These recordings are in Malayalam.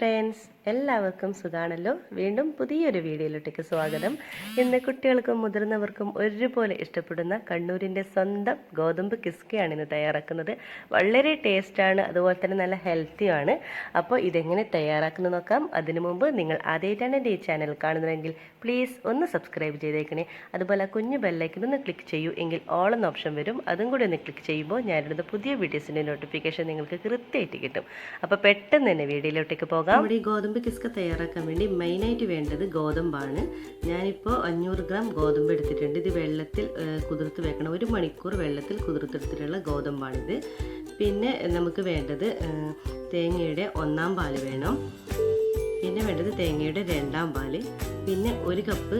ഫ്രണ്ട്സ്, എല്ലാവർക്കും സുഖാണല്ലോ. വീണ്ടും പുതിയൊരു വീഡിയോയിലോട്ടേക്ക് സ്വാഗതം. ഇന്ന് കുട്ടികൾക്കും മുതിർന്നവർക്കും ഒരുപോലെ ഇഷ്ടപ്പെടുന്ന കണ്ണൂരിൻ്റെ സ്വന്തം ഗോതമ്പ് കിസ്കയാണ് ഇന്ന് തയ്യാറാക്കുന്നത്. വളരെ ടേസ്റ്റാണ്, അതുപോലെ തന്നെ നല്ല ഹെൽത്തിയാണ്. അപ്പോൾ ഇതെങ്ങനെ തയ്യാറാക്കുന്നത് നോക്കാം. അതിനു മുമ്പ് നിങ്ങൾ ആദ്യമായിട്ടാണ് എൻ്റെ ഈ ചാനൽ കാണുന്നതെങ്കിൽ പ്ലീസ് ഒന്ന് സബ്സ്ക്രൈബ് ചെയ്തേക്കണേ. അതുപോലെ കുഞ്ഞു ബെല്ലൈക്കൻ ഒന്ന് ക്ലിക്ക് ചെയ്യൂ, എങ്കിൽ ഓൾ എന്ന ഓപ്ഷൻ വരും. അതും കൂടി ഒന്ന് ക്ലിക്ക് ചെയ്യുമ്പോൾ ഞാനിടുന്ന പുതിയ വീഡിയോസിൻ്റെ നോട്ടിഫിക്കേഷൻ നിങ്ങൾക്ക് കൃത്യമായിട്ട് കിട്ടും. അപ്പോൾ പെട്ടെന്ന് തന്നെ വീഡിയോയിലോട്ടേക്ക് പോകാം. നമ്മുടെ ഈ ഗോതമ്പ് കിസ്ക തയ്യാറാക്കാൻ വേണ്ടി മെയിനായിട്ട് വേണ്ടത് ഗോതമ്പാണ്. ഞാനിപ്പോൾ 500 ഗ്രാം ഗോതമ്പ് എടുത്തിട്ടുണ്ട്. ഇത് വെള്ളത്തിൽ കുതിർത്ത് വെക്കണം. 1 മണിക്കൂർ വെള്ളത്തിൽ കുതിർത്തെടുത്തിട്ടുള്ള ഗോതമ്പാണിത്. പിന്നെ നമുക്ക് വേണ്ടത് തേങ്ങയുടെ 1-ാം പാല് വേണം. പിന്നെ വേണ്ടത് തേങ്ങയുടെ 2-ാം പാല്. പിന്നെ 1 കപ്പ്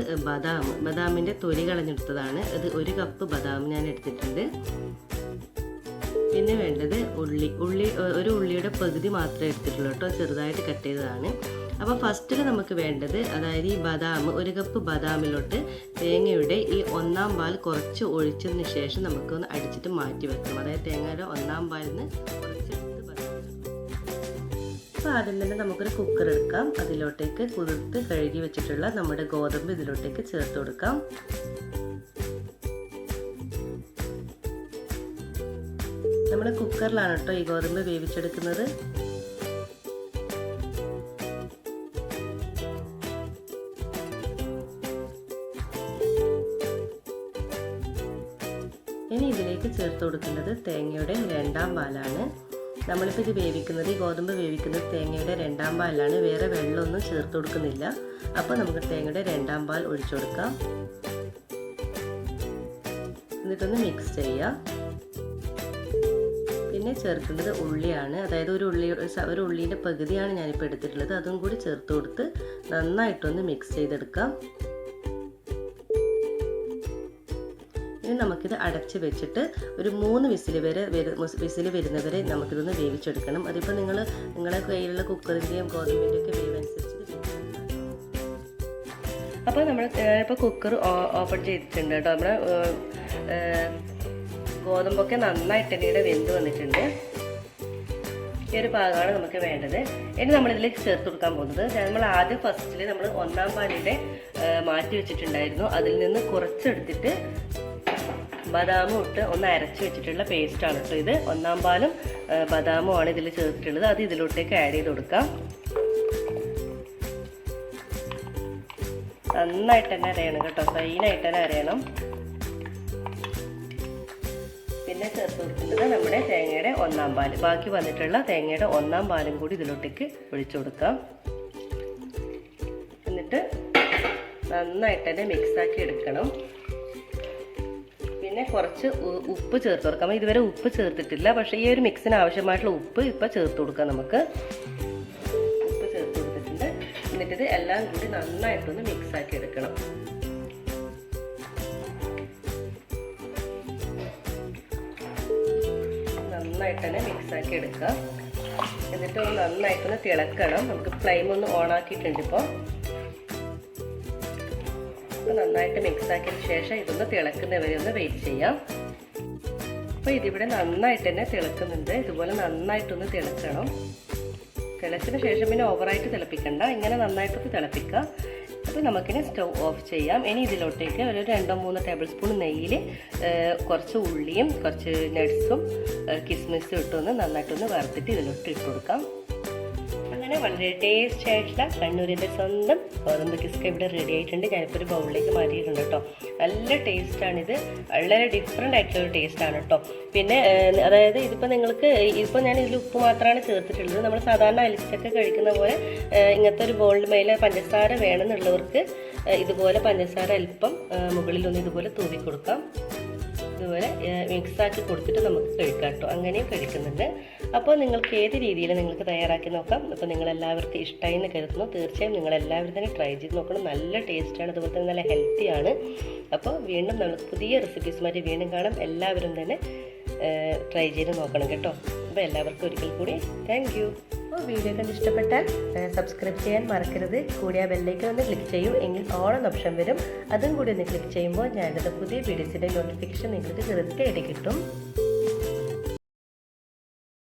ബദാമിൻ്റെ തൊലി കളഞ്ഞെടുത്തതാണ്. അത് 1 കപ്പ് ബദാം ഞാൻ എടുത്തിട്ടുണ്ട്. പിന്നെ വേണ്ടത് ഉള്ളി. ഒരു ഉള്ളിയുടെ പകുതി മാത്രമേ എടുത്തിട്ടുള്ളൂ കേട്ടോ, ചെറുതായിട്ട് കട്ട് ചെയ്തതാണ്. അപ്പോൾ ഫസ്റ്റിൽ നമുക്ക് വേണ്ടത്, അതായത് ഈ ബദാം, 1 കപ്പ് ബദാമിലോട്ട് തേങ്ങയുടെ ഈ 1-ാം പാൽ കുറച്ച് ഒഴിച്ചതിന് ശേഷം നമുക്കൊന്ന് അടിച്ചിട്ട് മാറ്റി വെക്കണം. അതായത് തേങ്ങയുടെ 1-ാം പാലിൽ നിന്ന് കുറച്ചെടുത്ത് അപ്പോൾ ആദ്യം തന്നെ നമുക്കൊരു കുക്കർ എടുക്കാം. അതിലോട്ടേക്ക് കുതിർത്ത് കഴുകി വെച്ചിട്ടുള്ള നമ്മുടെ ഗോതമ്പ് ഇതിലോട്ടേക്ക് ചേർത്ത് കൊടുക്കാം. നമ്മൾ കുക്കറിലാണ് കേട്ടോ ഈ ഗോതമ്പ് വേവിച്ചെടുക്കുന്നത്. ഇനി ഇതിലേക്ക് ചേർത്ത് കൊടുക്കേണ്ടത് തേങ്ങയുടെ 2-ാം പാലാണ്. നമ്മളിപ്പോൾ ഇത് വേവിക്കുന്നത്, ഈ ഗോതമ്പ് വേവിക്കുന്നത് തേങ്ങയുടെ 2-ാം പാലാണ്. വേറെ വെള്ളമൊന്നും ചേർത്ത് കൊടുക്കുന്നില്ല. അപ്പോൾ നമുക്ക് തേങ്ങയുടെ 2-ാം പാൽ ഒഴിച്ചു കൊടുക്കാം. എന്നിട്ടൊന്ന് മിക്സ് ചെയ്യാം. പിന്നെ ചേർക്കേണ്ടത് ഉള്ളിയാണ്. അതായത് ഒരു ഉള്ളിയുടെ പകുതിയാണ് ഞാനിപ്പോൾ എടുത്തിട്ടുള്ളത്. അതും കൂടി ചേർത്ത് കൊടുത്ത് നന്നായിട്ടൊന്ന് മിക്സ് ചെയ്തെടുക്കാം. ഇനി നമുക്കിത് അടച്ച് വെച്ചിട്ട് ഒരു 3 വിസിൽ വരുന്നവരെ നമുക്കിതൊന്ന് വേവിച്ചെടുക്കണം. അതിപ്പോൾ നിങ്ങളുടെ കയ്യിലുള്ള കുക്കറിൻ്റെയും ഗോതമ്പിൻ്റെയും ഒക്കെ വേവ് അനുസരിച്ച്. അപ്പോൾ നമ്മൾ ഇപ്പോൾ കുക്കർ ഓപ്പൺ ചെയ്തിട്ടുണ്ട് കേട്ടോ. നമ്മുടെ ഗോതമ്പൊക്കെ നന്നായിട്ട് തന്നെ വെന്ത് വന്നിട്ടുണ്ട്. ഈ ഒരു ഭാഗമാണ് നമുക്ക് വേണ്ടത്. ഇനി നമ്മളിതിലേക്ക് ചേർത്ത് കൊടുക്കാൻ പോകുന്നത്, നമ്മൾ ആദ്യം ഫസ്റ്റിൽ നമ്മൾ 1-ാം പാലിൻ്റെ മാറ്റി വെച്ചിട്ടുണ്ടായിരുന്നു. അതിൽ നിന്ന് കുറച്ചെടുത്തിട്ട് ബദാമും ഇട്ട് ഒന്ന് അരച്ച് വെച്ചിട്ടുള്ള പേസ്റ്റാണ് കേട്ടോ ഇത്. 1-ാം പാലും ബദാമും ആണ് ഇതിൽ ചേർത്തിട്ടുള്ളത്. അത് ഇതിലോട്ടേക്ക് ആഡ് ചെയ്ത് കൊടുക്കാം. നന്നായിട്ട് തന്നെ അരയണം കേട്ടോ, ഫൈനായിട്ട് തന്നെ അരയണം. പിന്നെ ചേർത്ത് കൊടുക്കുന്നത് നമ്മുടെ തേങ്ങയുടെ 1-ാം പാല്. ബാക്കി വന്നിട്ടുള്ള തേങ്ങയുടെ 1-ാം പാലും കൂടി ഇതിലോട്ടേക്ക് ഒഴിച്ചു കൊടുക്കാം. എന്നിട്ട് നന്നായിട്ട് തന്നെ മിക്സാക്കി എടുക്കണം. പിന്നെ കുറച്ച് ഉപ്പ് ചേർത്ത് കൊടുക്കാം. ഇതുവരെ ഉപ്പ് ചേർത്തിട്ടില്ല, പക്ഷേ ഈ ഒരു മിക്സിന് ആവശ്യമായിട്ടുള്ള ഉപ്പ് ഇപ്പോൾ ചേർത്ത് കൊടുക്കാം. നമുക്ക് ഉപ്പ് ചേർത്ത് കൊടുത്തിട്ടുണ്ട്. എന്നിട്ട് എല്ലാം കൂടി നന്നായിട്ടൊന്ന് മിക്സാക്കി എടുക്കണം. നന്നായിട്ട് തന്നെ മിക്സാക്കി എടുക്കുക. എന്നിട്ട് ഒന്ന് നന്നായിട്ടൊന്ന് തിളക്കണം. നമുക്ക് ഫ്ലെയിം ഒന്ന് ഓണാക്കിയിട്ടുണ്ട്. ഇപ്പോൾ നന്നായിട്ട് മിക്സാക്കിയതിന് ശേഷം ഇതൊന്ന് തിളക്കുന്നവരെ ഒന്ന് വെയിറ്റ് ചെയ്യാം. അപ്പോൾ ഇതിവിടെ നന്നായിട്ട് തന്നെ തിളക്കുന്നുണ്ട്. ഇതുപോലെ നന്നായിട്ടൊന്ന് തിളക്കണം. തിളച്ചതിന് ശേഷം പിന്നെ ഓവറായിട്ട് തിളപ്പിക്കണ്ട, ഇങ്ങനെ നന്നായിട്ടൊന്ന് തിളപ്പിക്കുക. അപ്പോൾ നമുക്കിനി സ്റ്റൗ ഓഫ് ചെയ്യാം. ഇനി ഇതിലോട്ടേക്ക് ഒരു 2-3 ടേബിൾ സ്പൂൺ നെയ്യിൽ കുറച്ച് ഉള്ളിയും കുറച്ച് നട്ട്സും കിസ്മിസും ഇട്ടൊന്ന് നന്നായിട്ടൊന്ന് വറുത്തിട്ട് ഇതിലോട്ട് ഇട്ട് കൊടുക്കാം. അങ്ങനെ വളരെ ടേസ്റ്റ് ആയിട്ടുള്ള കണ്ണൂരിൻ്റെ സ്വന്തം ഗോതമ്പ് കിസ്ക ഇവിടെ റെഡി ആയിട്ടുണ്ട്. ഞാനിപ്പോൾ ഒരു ബൗളിലേക്ക് മാറ്റിയിട്ടുണ്ട് കേട്ടോ. നല്ല ടേസ്റ്റാണിത്. വളരെ ഡിഫറെൻ്റ് ആയിട്ടുള്ള ഒരു ടേസ്റ്റാണ് കേട്ടോ. പിന്നെ അതായത് ഇതിപ്പോൾ ഇപ്പോൾ ഞാൻ ഇതിൽ ഉപ്പ് മാത്രമാണ് ചേർത്തിട്ടുള്ളത്. നമ്മൾ സാധാരണ അലിച്ചൊക്കെ കഴിക്കുന്ന പോലെ ഇങ്ങനത്തെ ഒരു ബൗളിൽ മേലെ പഞ്ചസാര വേണമെന്നുള്ളവർക്ക് ഇതുപോലെ പഞ്ചസാര അല്പം മുകളിലൊന്ന് ഇതുപോലെ തൂവി കൊടുക്കാം. ഇതുപോലെ മിക്സാക്കി കൊടുത്തിട്ട് നമുക്ക് കഴിക്കാം കേട്ടോ. അങ്ങനെയും കഴിക്കുന്നുണ്ട്. അപ്പോൾ നിങ്ങൾക്ക് ഏത് രീതിയിൽ നിങ്ങൾക്ക് തയ്യാറാക്കി നോക്കാം. അപ്പോൾ നിങ്ങളെല്ലാവർക്കും ഇഷ്ടമായി എന്ന് കരുതുന്നു. തീർച്ചയായും നിങ്ങളെല്ലാവരും തന്നെ ട്രൈ ചെയ്ത് നോക്കണം. നല്ല ടേസ്റ്റാണ്, അതുപോലെ തന്നെ നല്ല ഹെൽത്തിയാണ്. അപ്പോൾ വീണ്ടും നമുക്ക് പുതിയ റെസിപ്പീസുമായിട്ട് വീണ്ടും കാണാം. എല്ലാവരും തന്നെ ട്രൈ ചെയ്ത് നോക്കണം കേട്ടോ. അപ്പോൾ എല്ലാവർക്കും ഒരിക്കൽ കൂടി താങ്ക് യു. അപ്പോൾ വീഡിയോ കണ്ട് ഇഷ്ടപ്പെട്ടാൽ സബ്സ്ക്രൈബ് ചെയ്യാൻ മറക്കരുത്. കൂടിയ ബെല്ലൈക്കൻ ഒന്ന് ക്ലിക്ക് ചെയ്യൂ, എങ്കിൽ ഓൾ എന്ന ഓപ്ഷൻ വരും. അതും കൂടി ഒന്ന് ക്ലിക്ക് ചെയ്യുമ്പോൾ ഞാനിടുന്ന പുതിയ വീഡിയോസിൻ്റെ നോട്ടിഫിക്കേഷൻ നിങ്ങൾക്ക് കൃത്യമായിട്ട് കിട്ടും.